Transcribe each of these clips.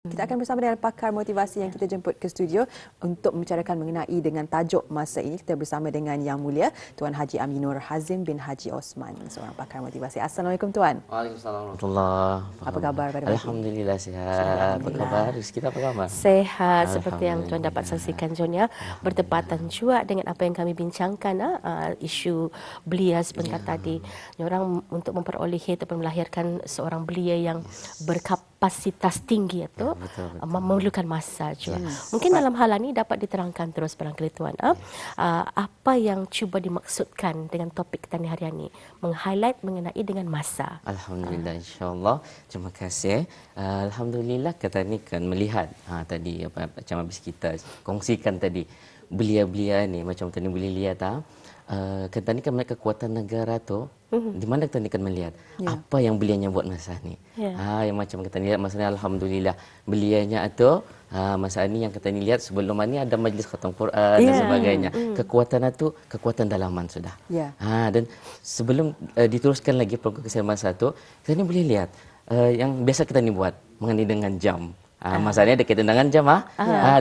Kita akan bersama dengan pakar motivasi yang kita jemput ke studio untuk membicarakan mengenai dengan tajuk masa ini. Kita bersama dengan Yang Mulia Tuan Haji Aminur Hazim bin Haji Osman, seorang pakar motivasi. Assalamualaikum Tuan. Waalaikumsalam warahmatullahi wabarakatuh. Apa khabar pada pagi? Alhamdulillah sihat. Apa khabar? Kita apa khabar? Sehat seperti yang Tuan dapat saksikan John ya. Bertepatan juga dengan apa yang kami bincangkan isu belia sebentar tadi. Orang untuk memperolehi ataupun melahirkan seorang belia yang berkapasitas tinggi itu memerlukan masa juga. Mungkin dalam hal ini dapat diterangkan terus barangkali Tuan apa yang cuba dimaksudkan dengan topik kita hari ini, meng-highlight mengenai dengan masa. Alhamdulillah, insyaAllah. Terima kasih. Alhamdulillah kita ni kan melihat tadi apa macam habis kita kongsikan tadi belia-belia ni macam tadi boleh lihat kita ni kan melihat kekuatan negara tu di mana kita ni kan melihat apa yang belianya buat masa ni. Yang macam kita ni lihat masa ni alhamdulillah belianya tu masa ni yang kita ni lihat sebelum ni ada majlis khatam Quran dan sebagainya. Kekuatan itu kekuatan dalaman sudah. Dan sebelum diteruskan lagi program kesehatan masa tu, kita ni boleh lihat yang biasa kita ni buat mengenai dengan jam. Masanya ada kaitan dengan jam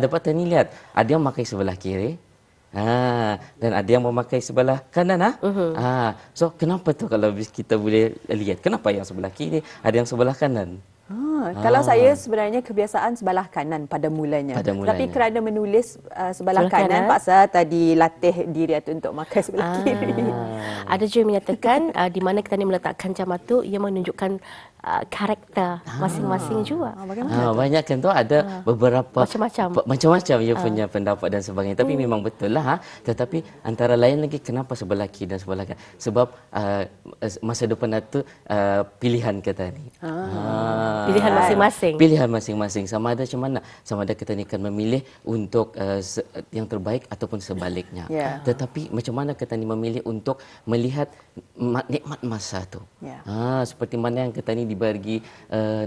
dapat kita ni lihat ada yang pakai sebelah kiri. Dan ada yang memakai sebelah kanan. So kenapa tu kalau kita boleh lihat kenapa yang sebelah kiri ada yang sebelah kanan? Kalau saya sebenarnya kebiasaan sebelah kanan pada mulanya. Tapi kerana menulis sebelah kanan, paksa tadi latih diri untuk makan sebelah kiri. Ada juga yang menyatakan di mana kita ni meletakkan jam itu, ia menunjukkan karakter masing-masing juga. Banyak kan tu ada beberapa macam-macam ia punya pendapat dan sebagainya. Tapi memang betul lah. Tetapi antara lain lagi kenapa sebelah kiri dan sebelah kanan? Sebab masa depan itu pilihan kita ni. Pilihan masing-masing. Pilihan masing-masing. Sama ada macam mana? Sama ada kita ni akan memilih untuk yang terbaik ataupun sebaliknya. Tetapi macam mana kita ni memilih untuk melihat nikmat masa tu. Seperti mana yang kita ni dibagi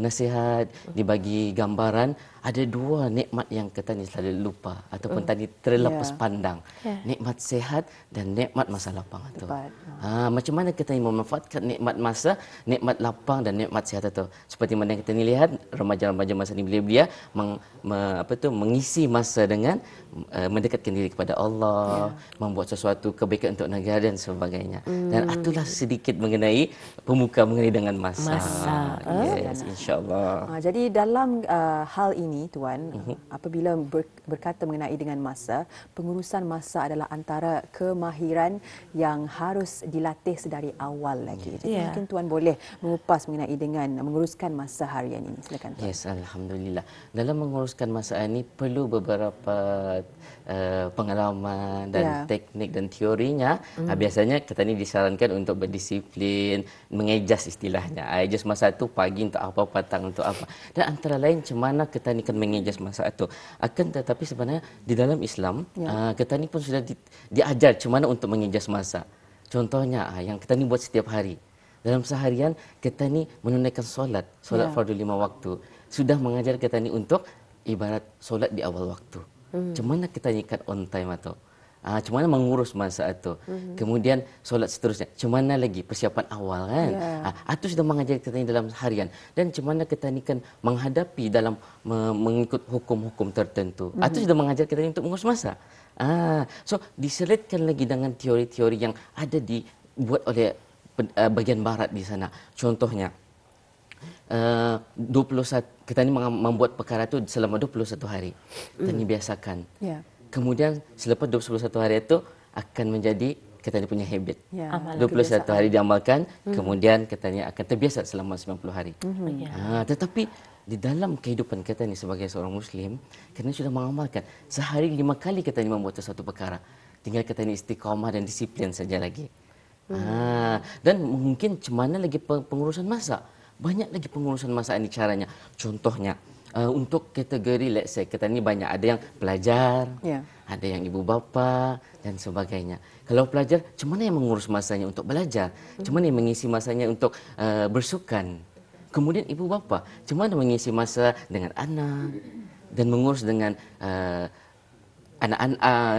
nasihat, dibagi gambaran, ada dua nikmat yang kita ni selalu lupa ataupun tadi terlepas pandang. Nikmat sehat dan nikmat masa lapang itu. Macam mana kita ni memanfaatkan nikmat masa, nikmat lapang dan nikmat sehat itu. Seperti mana yang kita ni lihat remaja-remaja masa ni belia mengisi masa dengan mendekatkan diri kepada Allah, membuat sesuatu kebaikan untuk negara dan sebagainya. Dan itulah sedikit mengenai pembuka mengenai dengan masa. Yes, insya-Allah. Jadi dalam hal ini Tuan, apabila berkata mengenai dengan masa, pengurusan masa adalah antara kemahiran yang harus dilatih sedari awal lagi. Jadi mungkin Tuan boleh mengupas mengenai dengan menguruskan masa harian ini. Silakan Tuan. Yes, alhamdulillah. Dalam menguruskan masa ini perlu beberapa pengalaman dan teknik dan teorinya. Biasanya kita ni disarankan untuk berdisiplin, mengejas istilahnya. Ejas masa itu pagi untuk apa, petang untuk apa. Dan antara lain macam mana kita ni kan mengejas masa itu. Akan tetapi sebenarnya di dalam Islam kita ni pun sudah diajar macam mana untuk mengejas masa. Contohnya yang kita ni buat setiap hari. Dalam seharian kita ni menunaikan solat fardu 5 waktu. Sudah mengajar kita ni untuk ibarat solat di awal waktu. Macam mana kita ni kan on time atau macam mana mengurus masa itu. Kemudian solat seterusnya. Macam mana lagi persiapan awal kan. Itu sudah mengajar kita ni dalam harian. Dan macam mana kita ni kan menghadapi dalam mengikut hukum-hukum tertentu. Itu sudah mengajar kita ni untuk mengurus masa. So diselitkan lagi dengan teori-teori yang ada dibuat oleh bagian barat di sana. Contohnya 21 kita ni membuat perkara itu selama 21 hari. Kita ni biasakan. Kemudian selepas 21 hari itu akan menjadi kita ni punya habit. 21 hari diamalkan, kemudian kita ni akan terbiasa selama 90 hari. Tetapi di dalam kehidupan kita ni sebagai seorang Muslim, kita ni sudah mengamalkan sehari 5 kali kita ni membuat sesuatu perkara. Tinggal kita ni istiqamah dan disiplin saja lagi. Dan mungkin macam mana lagi pengurusan masa. Banyak lagi pengurusan masa ini caranya. Contohnya, untuk kategori let's say kita ni banyak, ada yang pelajar, ada yang ibu bapa dan sebagainya. Kalau pelajar, macam mana yang mengurus masanya untuk belajar? Macam mana yang mengisi masanya untuk bersukan? Kemudian ibu bapa, macam mana mengisi masa dengan anak dan mengurus dengan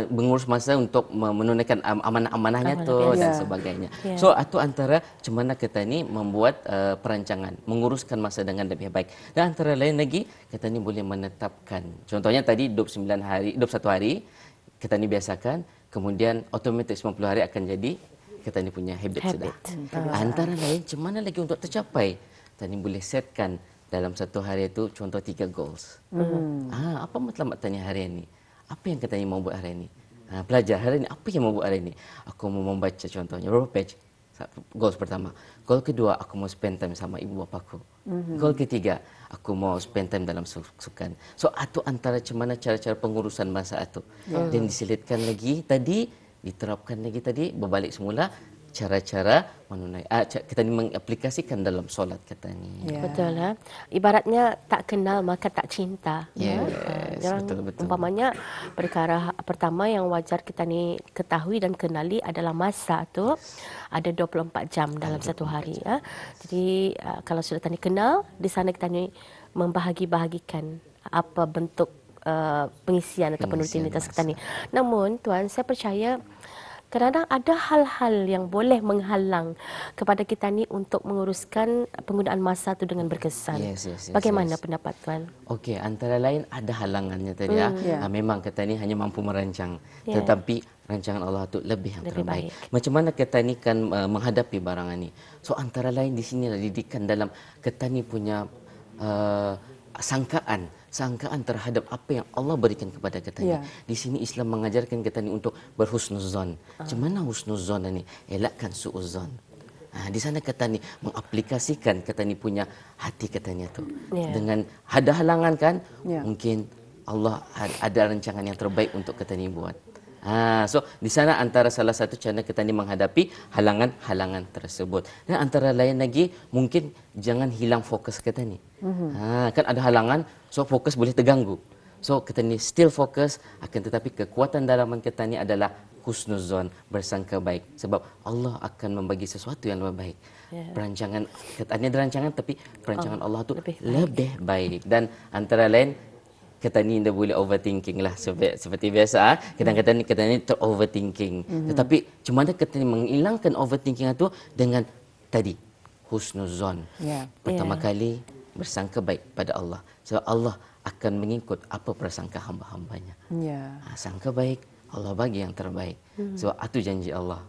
mengurus masa untuk menunaikan amanah-amanahnya tu dan sebagainya. So itu antara macam mana kita ni membuat perancangan, menguruskan masa dengan lebih baik. Dan antara lain lagi kita ni boleh menetapkan. Contohnya tadi 21 hari kita ni biasakan, kemudian automatik 90 hari akan jadi kita ni punya habit. Sudah. Antara lain macam mana lagi untuk tercapai? Kita ni boleh setkan dalam satu hari itu contoh 3 goals. Apa matlamat tanya hari ini? Apa yang kita mau buat hari ini? Pelajar hari ini, apa yang mau buat hari ini? Aku mau membaca contohnya, berapa page? Goal pertama. Goal kedua, aku mau spend time sama ibu bapaku. Goal ketiga, aku mau spend time dalam sukan. So, itu antara macam mana cara-cara pengurusan masa itu. Dan diselitkan lagi tadi, diterapkan lagi tadi, berbalik semula, cara-cara kita ni mengaplikasikan dalam solat kita ni. Betul lah. Ibaratnya tak kenal maka tak cinta. Betul. Umpamanya perkara pertama yang wajar kita ni ketahui dan kenali adalah masa tu ada 24 jam dalam satu hari. Jadi kalau sudah tadi kenal, di sana kita ni membahagi-bahagikan apa bentuk pengisian ataupun rutinitas kita ni. Namun tuan, saya percaya kadang-kadang ada hal-hal yang boleh menghalang kepada kita ni untuk menguruskan penggunaan masa tu dengan berkesan. Bagaimana pendapat tuan? Okey, antara lain ada halangannya tadi. Memang kita ni hanya mampu merancang, tetapi rancangan Allah tu lebih yang terbaik. Macam mana kita ni kan menghadapi barangan ni? So antara lain di sinilah didikan dalam kita ni punya sangkaan terhadap apa yang Allah berikan kepada kita ni. Di sini Islam mengajarkan kita ni untuk berhusnuzon. Macam mana husnuzon ni? Elakkan suuzon. Di sana kita ni mengaplikasikan kita ni punya hati kita ni tu. Dengan ada halangan kan? Mungkin Allah ada rancangan yang terbaik untuk kita ni buat. So di sana antara salah satu cara kita ni menghadapi halangan-halangan tersebut. Dan antara lain lagi mungkin jangan hilang fokus kita ni. Kan ada halangan, so fokus boleh terganggu. So kita ni still fokus, akan tetapi kekuatan dalaman kita ni adalah husnuzon, bersangka baik. Sebab Allah akan membagi sesuatu yang lebih baik. Perancangan kita ni ada rancangan, tapi perancangan Allah tu lebih baik. Dan antara lain kita ni dah boleh overthinking lah seperti biasa. Kadang-kadang kita ni ter-overthinking. Tetapi cuma mana kita ni menghilangkan overthinking itu dengan tadi husnuzon. Pertama kali bersangka baik pada Allah. Sebab Allah akan mengikut apa prasangka hamba-hambanya. Sangka baik, Allah bagi yang terbaik. Sebab itu janji Allah.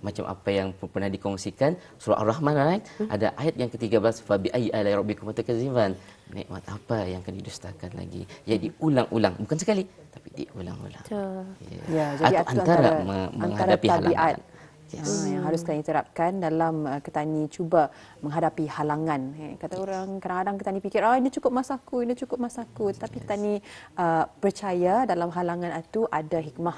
Macam apa yang pernah dikongsikan surah Ar-Rahman, right? Ada ayat yang ke-13, fa bi ayyi ala'i rabbikum tukadziban. Nikmat apa yang akan didustakan lagi? Jadi ulang-ulang, bukan sekali tapi diulang-ulang. Jadi antara menghadapi halangan yang harus kita terapkan dalam kita ni cuba menghadapi halangan. Kata orang kadang-kadang kita ni fikir ini cukup masaku, ini cukup masaku, tapi kita ni percaya dalam halangan itu ada hikmah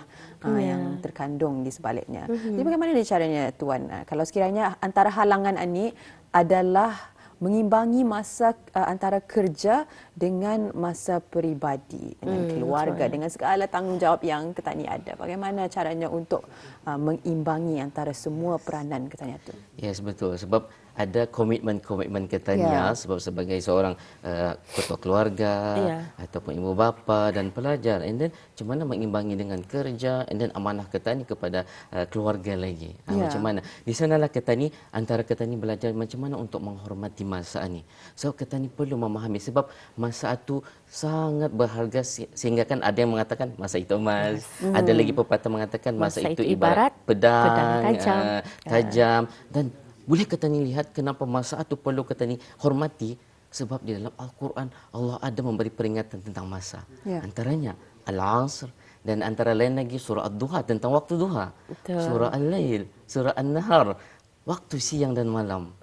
yang terkandung di sebaliknya. Jadi bagaimana caranya tuan? Kalau sekiranya antara halangan ini adalah mengimbangi masa antara kerja dengan masa peribadi, dengan keluarga, dengan segala tanggungjawab yang kita ni ada. Bagaimana caranya untuk mengimbangi antara semua peranan kita ni itu? Yes, betul. Sebab ada komitmen-komitmen kita ni sebab sebagai seorang ketua keluarga ataupun ibu bapa dan pelajar, and then macam mana mengimbangi dengan kerja, and then amanah kita ni kepada keluarga lagi. Macam mana? Di sanalah kita ni antara kita ni belajar macam mana untuk menghormati masa ni. So kita ni perlu memahami sebab masa itu sangat berharga sehingga kan ada yang mengatakan masa itu emas, ada lagi pepatah mengatakan masa itu ibarat pedang tajam. Dan boleh kita ni lihat kenapa masa itu perlu kita ni hormati, sebab di dalam Al-Quran Allah ada memberi peringatan tentang masa. Antaranya Al-Asr, dan antara lain lagi surah Ad-Duha tentang waktu duha. Surah Al-Lail, surah An-Nahar, waktu siang dan malam.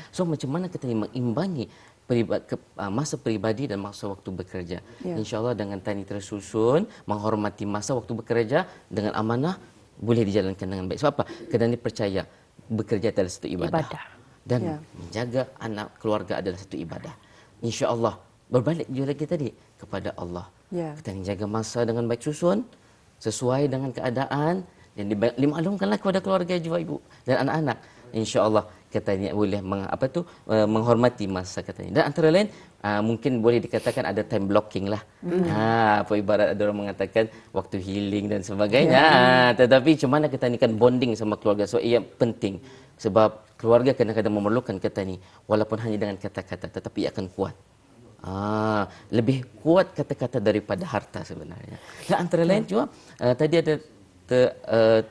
So macam mana kita ni mengimbangi masa peribadi dan masa waktu bekerja. InsyaAllah dengan tani tersusun, menghormati masa waktu bekerja dengan amanah, boleh dijalankan dengan baik. Sebab apa? Kerana ni percaya bekerja adalah satu ibadah. Dan menjaga anak keluarga adalah satu ibadah. InsyaAllah berbalik juga lagi tadi kepada Allah. Kita jaga masa dengan baik susun, sesuai dengan keadaan, dan dimaklumkanlah kepada keluarga juga ibu dan anak-anak. InsyaAllah katanya boleh menghormati masa katanya. Dan antara lain mungkin boleh dikatakan ada time blocking lah. Apa ibarat ada orang mengatakan waktu healing dan sebagainya. Tetapi macam mana kita ni kan bonding sama keluarga. So ia penting sebab keluarga kadang-kadang memerlukan kita ni walaupun hanya dengan kata-kata tetapi ia akan kuat. Lebih kuat kata-kata daripada harta sebenarnya. Dan antara lain juga tadi ada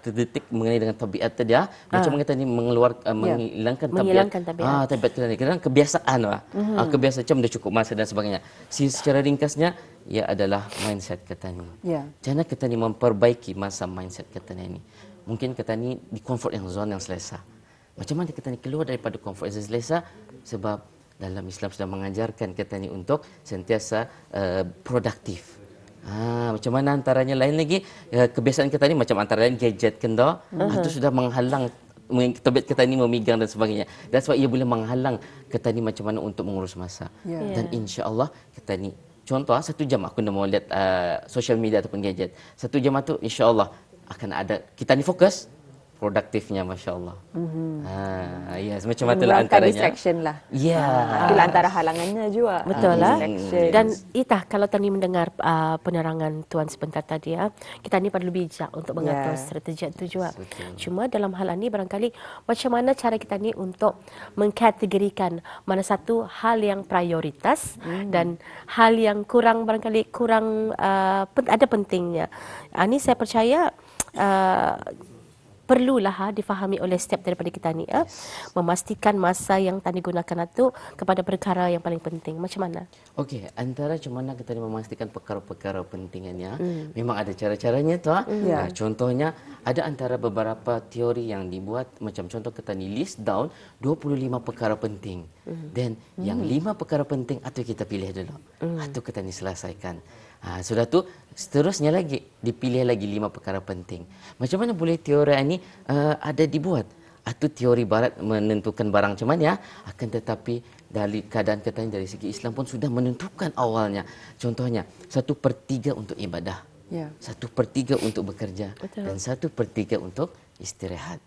terdetik mengenai dengan tabiat tadi macam kita ni menghilangkan tabiat kita ni kadang kebiasaan kebiasaan macam dah cukup masa dan sebagainya. Secara ringkasnya ia adalah mindset kita ni. Macam kita ni memperbaiki masa mindset kita ni. Mungkin kita ni di comfort yang zone yang selesa. Macam mana kita ni keluar daripada comfort yang selesa sebab dalam Islam sudah mengajarkan kita ni untuk sentiasa produktif. Macam mana antaranya lain lagi kebiasaan kita ni macam antara lain gadget kenda itu sudah menghalang tabiat kita ni memegang dan sebagainya. Dan sebab ia boleh menghalang kita ni macam mana untuk mengurus masa. Dan insya-Allah kita ni contoh 1 jam aku nak mau lihat social media ataupun gadget. 1 jam itu insya-Allah akan ada kita ni fokus produktifnya masya-Allah. Yes, macam itulah antaranya. Distraction lah. Itulah antara halangannya juga. Betul lah. Dan Itah kalau tadi mendengar penerangan Tuan sebentar tadi kita ni perlu bijak untuk mengatur strategi itu juga. Cuma dalam hal ini barangkali macam mana cara kita ni untuk mengkategorikan mana satu hal yang prioritas dan hal yang barangkali kurang ada pentingnya. Ini saya percaya perlulah difahami oleh setiap daripada kita ni memastikan masa yang tadi gunakan itu kepada perkara yang paling penting. Macam mana? Okey, antara macam mana kita memastikan perkara-perkara pentingannya, memang ada cara-caranya tu. Contohnya ada antara beberapa teori yang dibuat macam contoh kita ni list down 25 perkara penting. Dan yang 5 perkara penting atau kita pilih dulu. Atau kita ni selesaikan. Sudah tu seterusnya lagi dipilih lagi 5 perkara penting. Macam mana boleh teori ini ada dibuat? Atau teori barat menentukan barang macam mana akan tetapi dari keadaan kita dari segi Islam pun sudah menentukan awalnya. Contohnya 1/3 untuk ibadah. 1/3 untuk bekerja. Dan 1/3 untuk istirahat.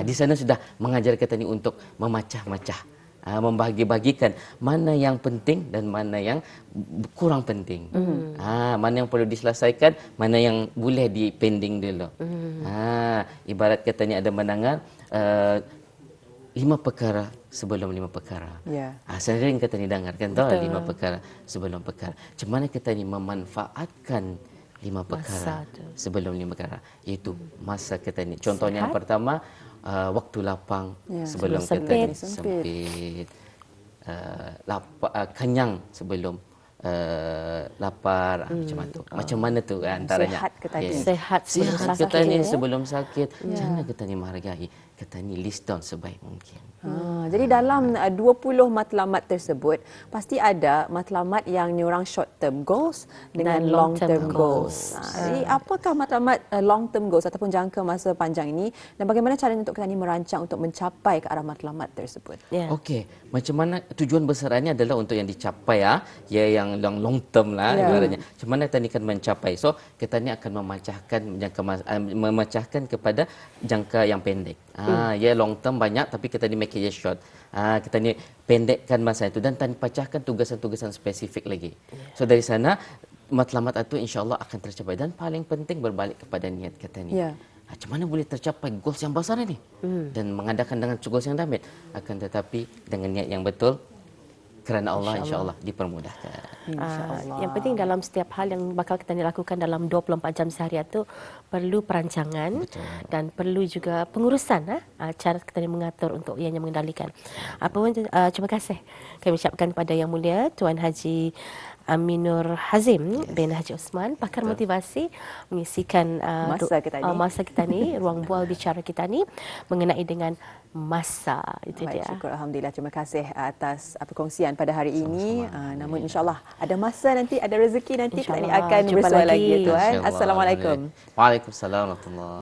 Di sana sudah mengajar kita ni untuk memacah-macah. Membahagi-bahagikan mana yang penting dan mana yang kurang penting. Mana yang perlu diselesaikan, mana yang boleh dipending dulu. Ibarat katanya ada mendengar 5 perkara sebelum 5 perkara. Sering kata ni dengar kan tahu 5 perkara sebelum perkara. Macam mana kita ni memanfaatkan 5 perkara sebelum 5 perkara, iaitu masa kita ni. Contohnya yang pertama waktu lapang sebelum kita sempit, kenyang sebelum lapar, macam tu. Macam mana tu antaranya? Sehat kita ni sebelum sakit. Macam mana kita ni menghargai? Kita ni list down sebaik mungkin. Jadi dalam 20 matlamat tersebut pasti ada matlamat yang orang short term goals dengan long term goals. Jadi apakah matlamat long term goals ataupun jangka masa panjang ini dan bagaimana caranya untuk kita ni merancang untuk mencapai ke arah matlamat tersebut? Okey, macam mana tujuan besarannya adalah untuk yang dicapai yang long term lah ibaratnya. Macam mana kita ni akan mencapai? So kita ni akan memecahkan kepada jangka yang pendek. Long term banyak tapi kita ni make it short. Kita ni pendekkan masa itu dan pecahkan tugasan-tugasan spesifik lagi. So dari sana matlamat itu insya-Allah akan tercapai dan paling penting berbalik kepada niat kita ni. Macam mana boleh tercapai goals yang besar ini dan mengadakan dengan goals yang damit akan tetapi dengan niat yang betul kerana Allah insya-Allah dipermudahkan. Yang penting dalam setiap hal yang bakal kita lakukan dalam 24 jam sehari itu perlu perancangan dan perlu juga pengurusan cara kita mengatur untuk ianya mengendalikan. Terima kasih kami ucapkan pada Yang Mulia Tuan Haji Aminur Hazim bin Haji Osman, pakar motivasi, mengisikan masa kita ni, ruang bual bicara kita ni mengenai dengan masa. Itu dia. Syukur, alhamdulillah. Terima kasih atas perkongsian pada hari ini. Namun insya-Allah ada masa nanti, ada rezeki nanti kita ni akan bersua lagi Tuan. Assalamualaikum. Waalaikumsalam warahmatullahi